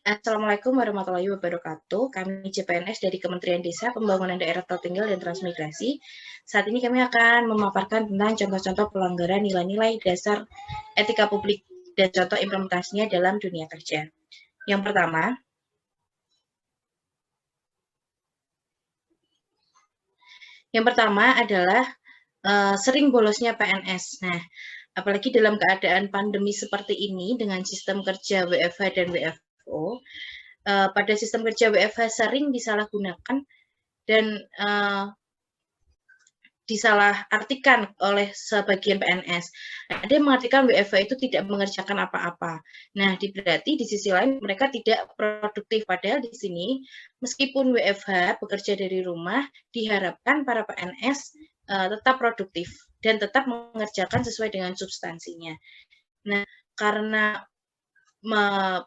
Assalamualaikum warahmatullahi wabarakatuh. Kami CPNS dari Kementerian Desa, Pembangunan Daerah Tertinggal dan Transmigrasi. Saat ini kami akan memaparkan tentang contoh-contoh pelanggaran nilai-nilai dasar etika publik dan contoh implementasinya dalam dunia kerja. Yang pertama adalah sering bolosnya PNS. Nah, apalagi dalam keadaan pandemi seperti ini dengan sistem kerja WFH dan WFO, pada sistem kerja WFH sering disalahgunakan dan disalahartikan oleh sebagian PNS. Ada yang mengartikan WFH itu tidak mengerjakan apa-apa. Nah, berarti di sisi lain mereka tidak produktif. Padahal di sini, meskipun WFH bekerja dari rumah, diharapkan para PNS tetap produktif dan tetap mengerjakan sesuai dengan substansinya. Nah, karena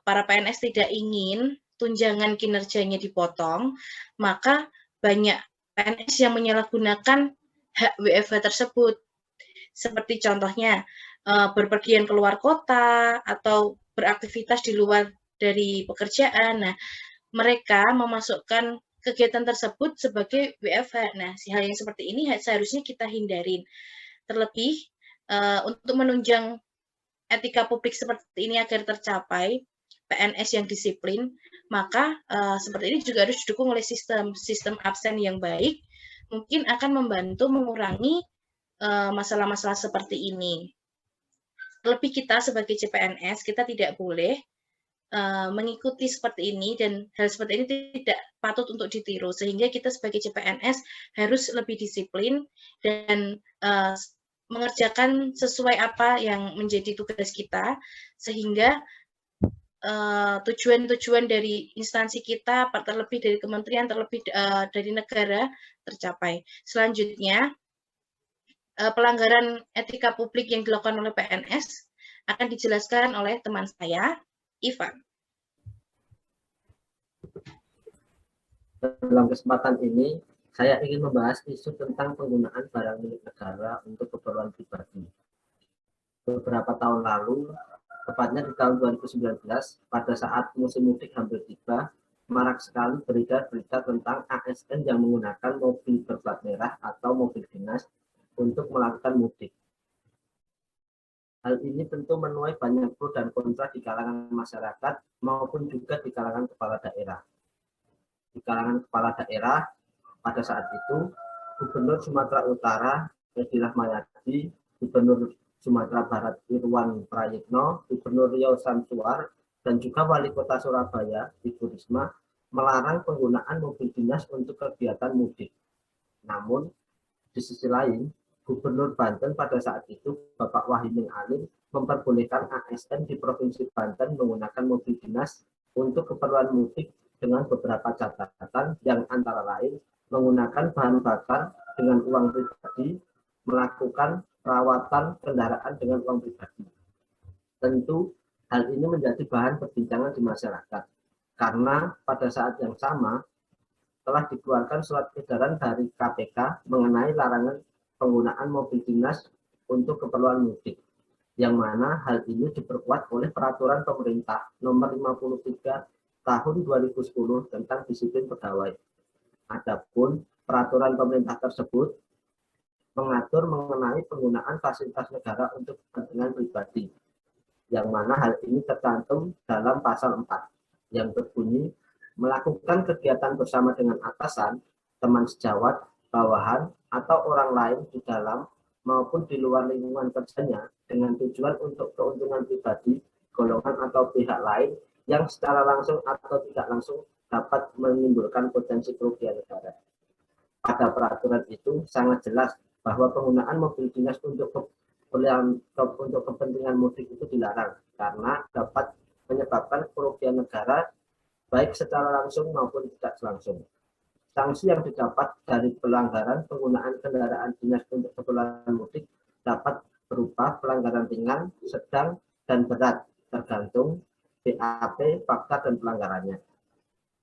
para PNS tidak ingin tunjangan kinerjanya dipotong, maka banyak PNS yang menyalahgunakan hak WFH tersebut. Seperti contohnya berpergian keluar kota atau beraktivitas di luar dari pekerjaan. Nah, mereka memasukkan kegiatan tersebut sebagai WFH. Nah, hal yang seperti ini seharusnya kita hindarin. Terlebih untuk menunjang etika publik seperti ini agar tercapai, PNS yang disiplin, maka seperti ini juga harus didukung oleh sistem absen yang baik, mungkin akan membantu mengurangi masalah-masalah seperti ini. Terlebih kita sebagai CPNS, kita tidak boleh mengikuti seperti ini dan hal seperti ini tidak patut untuk ditiru, sehingga kita sebagai CPNS harus lebih disiplin dan mengerjakan sesuai apa yang menjadi tugas kita, sehingga tujuan-tujuan dari instansi kita, terlebih dari kementerian, terlebih dari negara tercapai. Selanjutnya, pelanggaran etika publik yang dilakukan oleh PNS akan dijelaskan oleh teman saya, Ivan. Dalam kesempatan ini, saya ingin membahas isu tentang penggunaan barang milik negara untuk keperluan pribadi. Beberapa tahun lalu, tepatnya di tahun 2019, pada saat musim mudik hampir tiba, marak sekali beredar berita tentang ASN yang menggunakan mobil berplat merah atau mobil dinas untuk melakukan mudik. Hal ini tentu menuai banyak pro dan kontra di kalangan masyarakat maupun juga di kalangan kepala daerah. Di kalangan kepala daerah, pada saat itu, Gubernur Sumatera Utara, Edi Rahmayadi, Gubernur Sumatera Barat, Irwan Prayitno, Gubernur Riau Samsuar, dan juga Wali Kota Surabaya, Ibu Risma, melarang penggunaan mobil dinas untuk kegiatan mudik. Namun, di sisi lain, Gubernur Banten pada saat itu, Bapak Wahidin Alim, memperbolehkan ASN di Provinsi Banten menggunakan mobil dinas untuk keperluan mudik dengan beberapa catatan yang antara lain menggunakan bahan bakar dengan uang pribadi, melakukan perawatan kendaraan dengan uang pribadi. Tentu hal ini menjadi bahan perbincangan di masyarakat, karena pada saat yang sama telah dikeluarkan surat edaran dari KPK mengenai larangan penggunaan mobil dinas untuk keperluan mudik, yang mana hal ini diperkuat oleh peraturan pemerintah nomor 53 tahun 2010 tentang disiplin pegawai. Adapun peraturan pemerintah tersebut mengatur mengenai penggunaan fasilitas negara untuk kepentingan pribadi, yang mana hal ini tercantum dalam pasal 4 yang berbunyi melakukan kegiatan bersama dengan atasan, teman sejawat, bawahan, atau orang lain di dalam maupun di luar lingkungan kerjanya dengan tujuan untuk keuntungan pribadi, golongan atau pihak lain yang secara langsung atau tidak langsung dapat menimbulkan potensi kerugian negara. Pada peraturan itu sangat jelas bahwa penggunaan mobil dinas untuk kepentingan mudik itu dilarang karena dapat menyebabkan kerugian negara baik secara langsung maupun tidak langsung. Sanksi yang didapat dari pelanggaran penggunaan kendaraan dinas untuk keperluan mudik dapat berupa pelanggaran ringan, sedang, dan berat, tergantung BAP, fakta, dan pelanggarannya.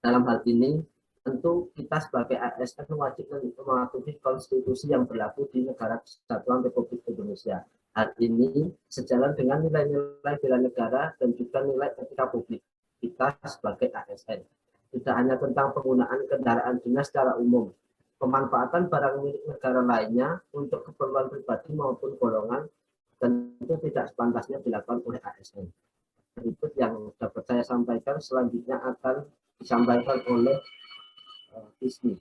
Dalam hal ini, tentu kita sebagai ASN wajib mematuhi konstitusi yang berlaku di Negara Kesatuan Republik Indonesia, Hal ini sejalan dengan nilai-nilai bela negara dan juga nilai etika publik kita sebagai ASN. Tidak hanya tentang penggunaan kendaraan dinas secara umum, pemanfaatan barang milik negara lainnya untuk keperluan pribadi maupun golongan tentu tidak sepantasnya dilakukan oleh ASN. Berikut yang dapat saya sampaikan, selanjutnya akan disampaikan oleh Ismi.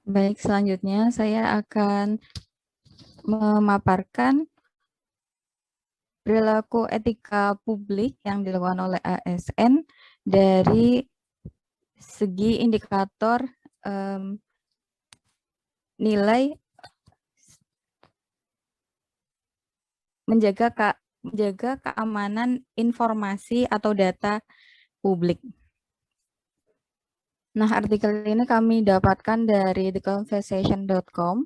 Baik, selanjutnya saya akan memaparkan perilaku etika publik yang dilakukan oleh ASN dari segi indikator nilai menjaga keamanan informasi atau data publik. Nah, artikel ini kami dapatkan dari theconversation.com.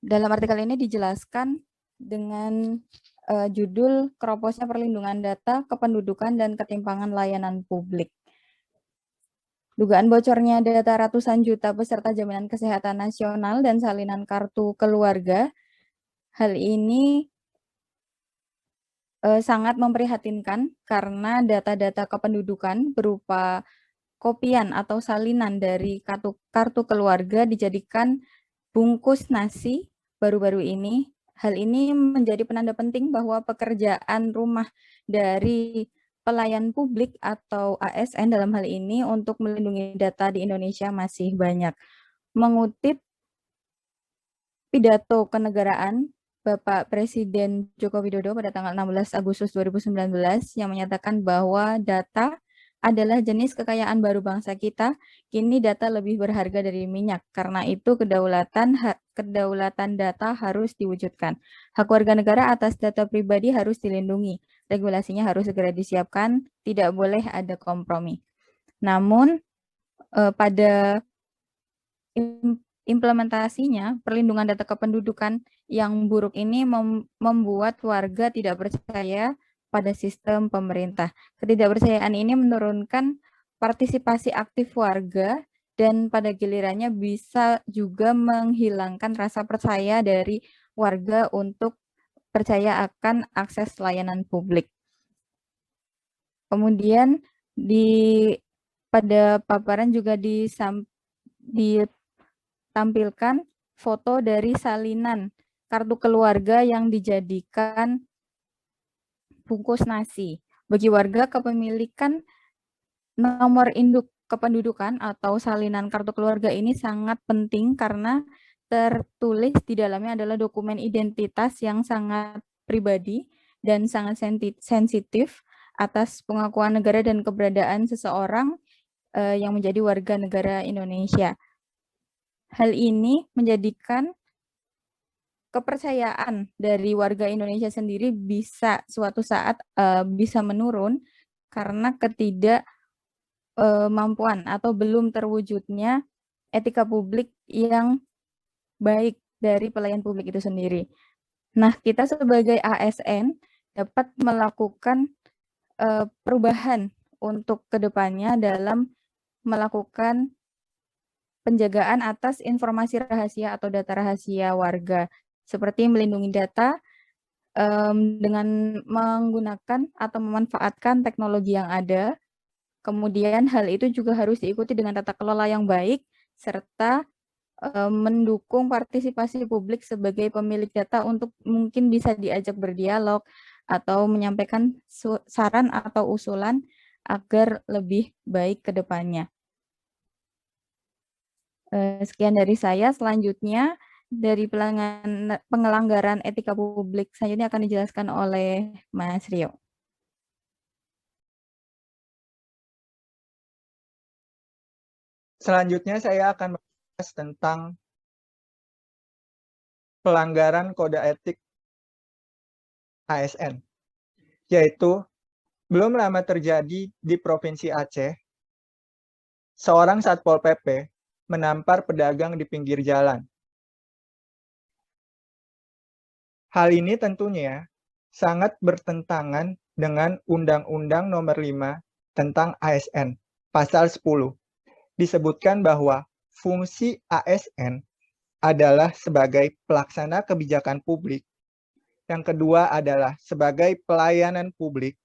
Dalam artikel ini dijelaskan dengan judul Keroposnya Perlindungan Data, Kependudukan, dan Ketimpangan Layanan Publik. Dugaan bocornya data ratusan juta peserta jaminan kesehatan nasional dan salinan kartu keluarga. Hal ini sangat memprihatinkan karena data-data kependudukan berupa kopian atau salinan dari kartu keluarga dijadikan bungkus nasi baru-baru ini. Hal ini menjadi penanda penting bahwa pekerjaan rumah dari pelayan publik atau ASN dalam hal ini untuk melindungi data di Indonesia masih banyak. Mengutip pidato kenegaraan Bapak Presiden Joko Widodo pada tanggal 16 Agustus 2019 yang menyatakan bahwa data adalah jenis kekayaan baru bangsa kita. Kini data lebih berharga dari minyak. Karena itu kedaulatan data harus diwujudkan. Hak warga negara atas data pribadi harus dilindungi. Regulasinya harus segera disiapkan, tidak boleh ada kompromi. Namun pada implementasinya, perlindungan data kependudukan yang buruk ini membuat warga tidak percaya pada sistem pemerintah. Ketidakpercayaan ini menurunkan partisipasi aktif warga dan pada gilirannya bisa juga menghilangkan rasa percaya dari warga untuk percaya akan akses layanan publik. Kemudian pada paparan juga ditampilkan foto dari salinan kartu keluarga yang dijadikan bungkus nasi. Bagi warga, kepemilikan nomor induk kependudukan atau salinan kartu keluarga ini sangat penting karena tertulis di dalamnya adalah dokumen identitas yang sangat pribadi dan sangat sensitif atas pengakuan negara dan keberadaan seseorang yang menjadi warga negara Indonesia. Hal ini menjadikan kepercayaan dari warga Indonesia sendiri bisa suatu saat bisa menurun karena ketidakmampuan atau belum terwujudnya etika publik yang baik dari pelayan publik itu sendiri. Nah, kita sebagai ASN dapat melakukan perubahan untuk kedepannya dalam melakukan penjagaan atas informasi rahasia atau data rahasia warga, seperti melindungi data dengan menggunakan atau memanfaatkan teknologi yang ada. Kemudian hal itu juga harus diikuti dengan tata kelola yang baik, serta mendukung partisipasi publik sebagai pemilik data untuk mungkin bisa diajak berdialog atau menyampaikan saran atau usulan agar lebih baik ke depannya. Sekian dari saya. Selanjutnya dari pengelanggaran etika publik selanjutnya akan dijelaskan oleh Mas Rio. Selanjutnya saya akan membahas tentang pelanggaran kode etik ASN, yaitu belum lama terjadi di Provinsi Aceh, seorang Satpol PP menampar pedagang di pinggir jalan. Hal ini tentunya sangat bertentangan dengan Undang-Undang Nomor 5 tentang ASN, Pasal 10, disebutkan bahwa fungsi ASN adalah sebagai pelaksana kebijakan publik. Yang kedua adalah sebagai pelayanan publik.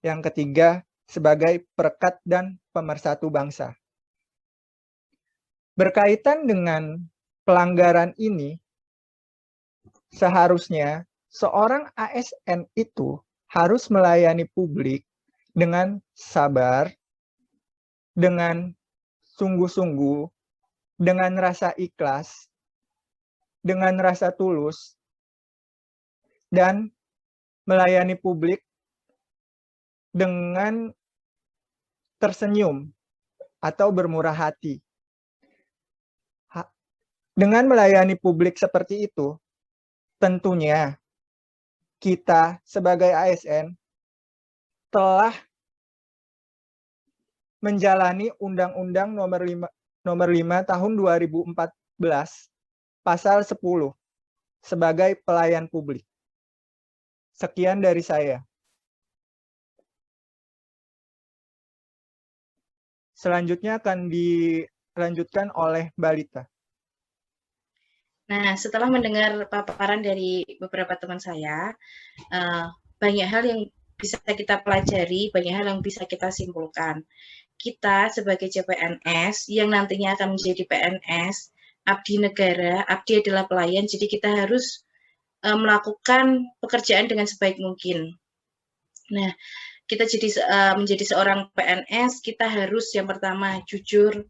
Yang ketiga, sebagai perekat dan pemersatu bangsa. Berkaitan dengan pelanggaran ini, seharusnya seorang ASN itu harus melayani publik dengan sabar, dengan sungguh-sungguh, dengan rasa ikhlas, dengan rasa tulus, dan melayani publik dengan tersenyum atau bermurah hati. Dengan melayani publik seperti itu, tentunya kita sebagai ASN telah menjalani Undang-Undang nomor 5 tahun 2014 pasal 10 sebagai pelayan publik. Sekian dari saya. Selanjutnya akan dilanjutkan oleh Mbak Lita. Nah, setelah mendengar paparan dari beberapa teman saya, banyak hal yang bisa kita pelajari, banyak hal yang bisa kita simpulkan. Kita sebagai CPNS yang nantinya akan menjadi PNS, abdi negara, abdi adalah pelayan, jadi kita harus melakukan pekerjaan dengan sebaik mungkin. Nah, kita menjadi seorang PNS, kita harus yang pertama jujur,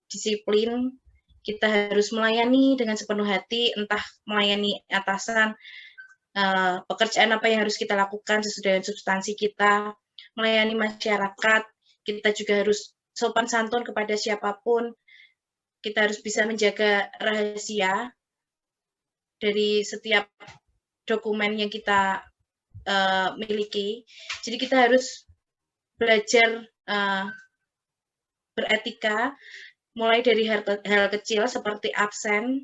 disiplin, kita harus melayani dengan sepenuh hati, entah melayani atasan, pekerjaan apa yang harus kita lakukan sesuai dengan substansi kita, melayani masyarakat, kita juga harus sopan santun kepada siapapun, kita harus bisa menjaga rahasia dari setiap dokumen yang kita miliki. Jadi kita harus belajar beretika, mulai dari hal kecil seperti absen,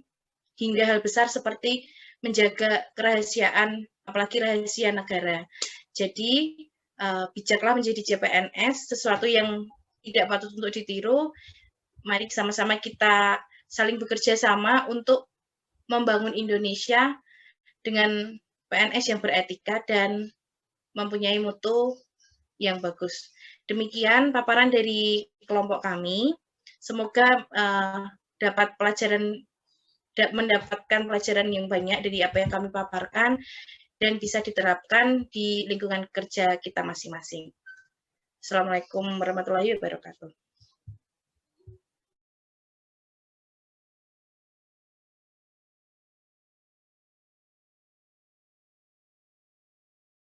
hingga hal besar seperti menjaga kerahasiaan, apalagi rahasia negara. Jadi, bijaklah menjadi CPNS, sesuatu yang tidak patut untuk ditiru. Mari sama-sama kita saling bekerja sama untuk membangun Indonesia dengan PNS yang beretika dan mempunyai mutu yang bagus. Demikian paparan dari kelompok kami. Semoga mendapatkan pelajaran yang banyak dari apa yang kami paparkan dan bisa diterapkan di lingkungan kerja kita masing-masing. Assalamualaikum warahmatullahi wabarakatuh.